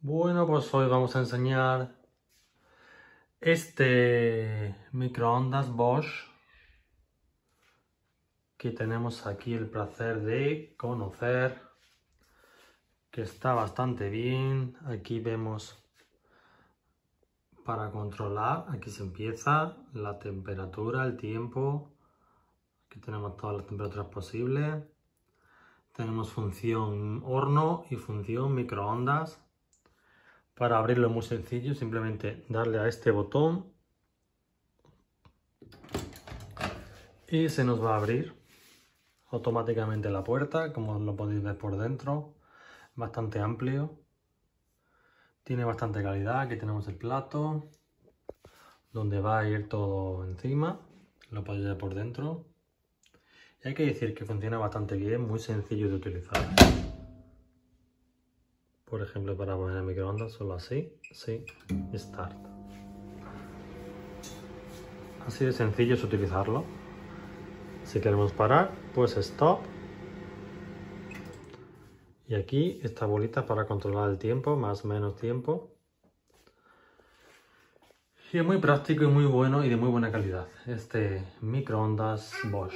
Bueno, pues hoy vamos a enseñar este microondas Bosch que tenemos aquí el placer de conocer, que está bastante bien. Aquí vemos para controlar, aquí se empieza la temperatura, el tiempo. Aquí tenemos todas las temperaturas posibles. Tenemos función horno y función microondas. Para abrirlo es muy sencillo, simplemente darle a este botón y se nos va a abrir automáticamente la puerta, como lo podéis ver por dentro. Bastante amplio, tiene bastante calidad. Aquí tenemos el plato donde va a ir todo encima, lo podéis ver por dentro. Y hay que decir que funciona bastante bien, muy sencillo de utilizar. Por ejemplo, para poner el microondas, solo así, sí, start. Así de sencillo es utilizarlo. Si queremos parar, pues stop. Y aquí esta bolita para controlar el tiempo, más o menos tiempo. Y es muy práctico y muy bueno y de muy buena calidad este microondas Bosch.